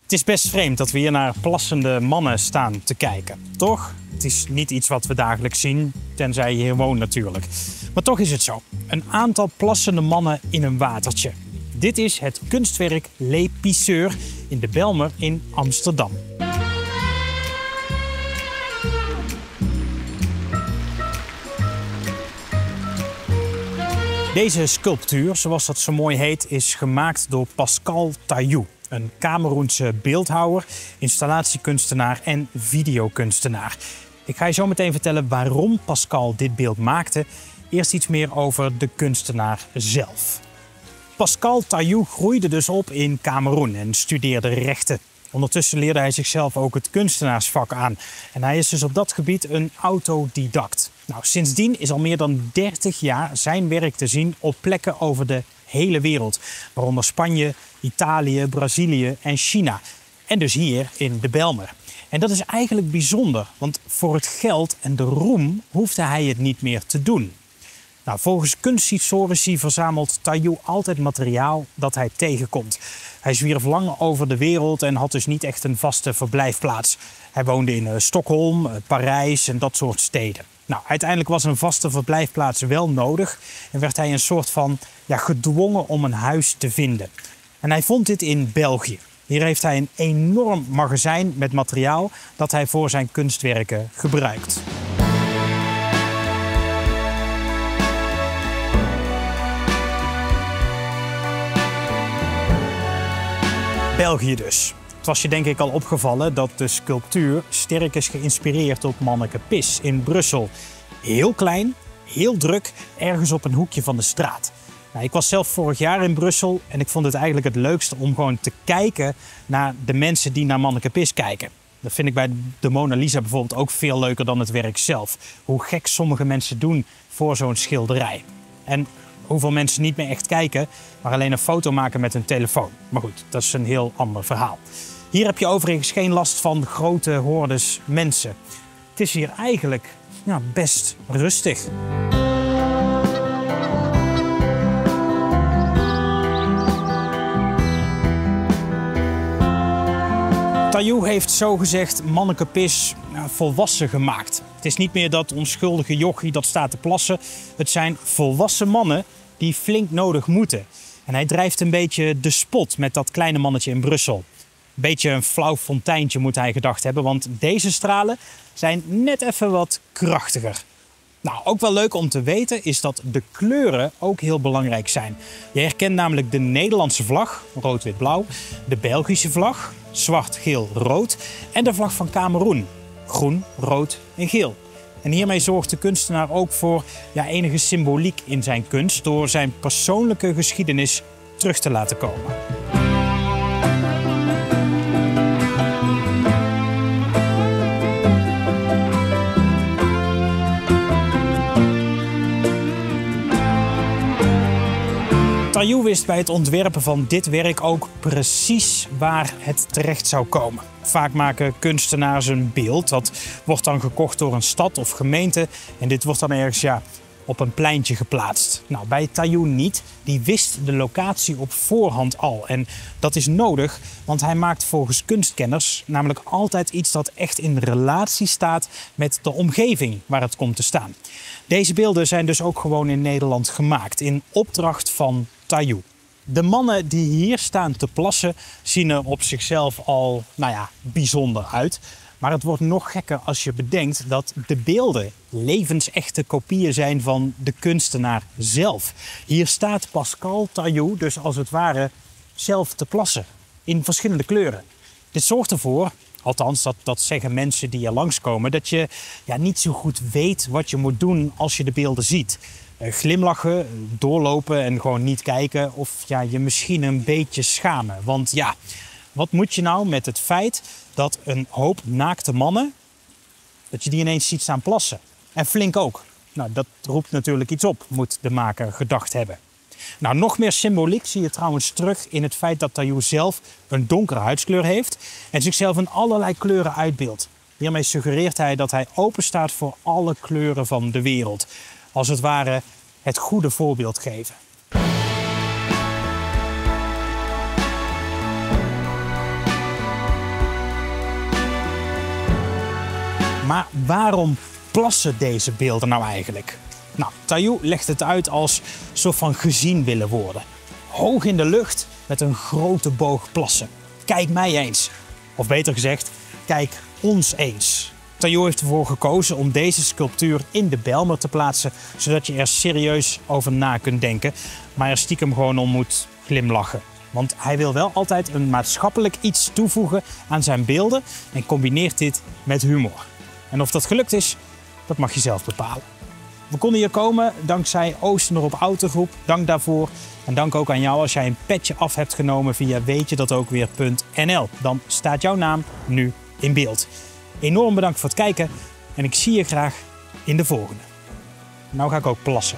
Het is best vreemd dat we hier naar plassende mannen staan te kijken, toch? Het is niet iets wat we dagelijks zien, tenzij je hier woont natuurlijk. Maar toch is het zo. Een aantal plassende mannen in een watertje. Dit is het kunstwerk Les Pisseurs in de Bijlmer in Amsterdam. Deze sculptuur, zoals dat zo mooi heet, is gemaakt door Pascal Tailloux. Een Kameroense beeldhouwer, installatiekunstenaar en videokunstenaar. Ik ga je zo meteen vertellen waarom Pascal dit beeld maakte. Eerst iets meer over de kunstenaar zelf. Pascal Tailloux groeide dus op in Kameroen en studeerde rechten. Ondertussen leerde hij zichzelf ook het kunstenaarsvak aan. En hij is dus op dat gebied een autodidact. Nou, sindsdien is al meer dan 30 jaar zijn werk te zien op plekken over de hele wereld. Waaronder Spanje, Italië, Brazilië en China. En dus hier in de Bijlmer. En dat is eigenlijk bijzonder, want voor het geld en de roem hoefde hij het niet meer te doen. Nou, volgens kunsthistorici verzamelt Tailloux altijd materiaal dat hij tegenkomt. Hij zwierf lang over de wereld en had dus niet echt een vaste verblijfplaats. Hij woonde in Stockholm, Parijs en dat soort steden. Nou, uiteindelijk was een vaste verblijfplaats wel nodig en werd hij een soort van gedwongen om een huis te vinden. En hij vond dit in België. Hier heeft hij een enorm magazijn met materiaal dat hij voor zijn kunstwerken gebruikt. België dus. Het was je denk ik al opgevallen dat de sculptuur sterk is geïnspireerd op Manneke Pis in Brussel. Heel klein, heel druk, ergens op een hoekje van de straat. Nou, ik was zelf vorig jaar in Brussel en ik vond het eigenlijk het leukste om gewoon te kijken naar de mensen die naar Manneke Pis kijken. Dat vind ik bij de Mona Lisa bijvoorbeeld ook veel leuker dan het werk zelf. Hoe gek sommige mensen doen voor zo'n schilderij. En hoeveel mensen niet meer echt kijken, maar alleen een foto maken met hun telefoon. Maar goed, dat is een heel ander verhaal. Hier heb je overigens geen last van grote hordes mensen. Het is hier eigenlijk best rustig. Tailloux heeft zogezegd Manneke Pis volwassen gemaakt. Het is niet meer dat onschuldige jochie dat staat te plassen. Het zijn volwassen mannen die flink nodig moeten. En hij drijft een beetje de spot met dat kleine mannetje in Brussel. Een beetje een flauw fonteintje moet hij gedacht hebben, want deze stralen zijn net even wat krachtiger. Nou, ook wel leuk om te weten is dat de kleuren ook heel belangrijk zijn. Je herkent namelijk de Nederlandse vlag, rood-wit-blauw, de Belgische vlag, zwart, geel, rood en de vlag van Kameroen, groen, rood en geel. En hiermee zorgt de kunstenaar ook voor enige symboliek in zijn kunst door zijn persoonlijke geschiedenis terug te laten komen. Tailloux wist bij het ontwerpen van dit werk ook precies waar het terecht zou komen. Vaak maken kunstenaars een beeld, dat wordt dan gekocht door een stad of gemeente en dit wordt dan ergens op een pleintje geplaatst. Nou, bij Tailloux niet. Die wist de locatie op voorhand al. En dat is nodig, want hij maakt volgens kunstkenners namelijk altijd iets dat echt in relatie staat met de omgeving waar het komt te staan. Deze beelden zijn dus ook gewoon in Nederland gemaakt, in opdracht van Tailloux. De mannen die hier staan te plassen zien er op zichzelf al bijzonder uit. Maar het wordt nog gekker als je bedenkt dat de beelden levensechte kopieën zijn van de kunstenaar zelf. Hier staat Pascal Tailloux dus als het ware zelf te plassen in verschillende kleuren. Dit zorgt ervoor, althans dat zeggen mensen die hier langskomen, dat je niet zo goed weet wat je moet doen als je de beelden ziet. Glimlachen, doorlopen en gewoon niet kijken of je misschien een beetje schamen. Want wat moet je nou met het feit dat een hoop naakte mannen, dat je die ineens ziet staan plassen? En flink ook. Nou, dat roept natuurlijk iets op, moet de maker gedacht hebben. Nou, nog meer symboliek zie je trouwens terug in het feit dat Tailloux zelf een donkere huidskleur heeft en zichzelf in allerlei kleuren uitbeeldt. Hiermee suggereert hij dat hij open staat voor alle kleuren van de wereld. Als het ware het goede voorbeeld geven. Maar waarom plassen deze beelden nou eigenlijk? Nou, Tayu legt het uit als soort van gezien willen worden. Hoog in de lucht met een grote boog plassen. Kijk mij eens. Of beter gezegd, kijk ons eens. Tayu heeft ervoor gekozen om deze sculptuur in de Bijlmer te plaatsen, zodat je er serieus over na kunt denken, maar er stiekem gewoon om moet glimlachen. Want hij wil wel altijd een maatschappelijk iets toevoegen aan zijn beelden en combineert dit met humor. En of dat gelukt is, dat mag je zelf bepalen. We konden hier komen dankzij Oostenerop Autogroep. Dank daarvoor. En dank ook aan jou als jij een petje af hebt genomen via weetjedatookwéér.nl. Dan staat jouw naam nu in beeld. Enorm bedankt voor het kijken en ik zie je graag in de volgende. Nou ga ik ook plassen.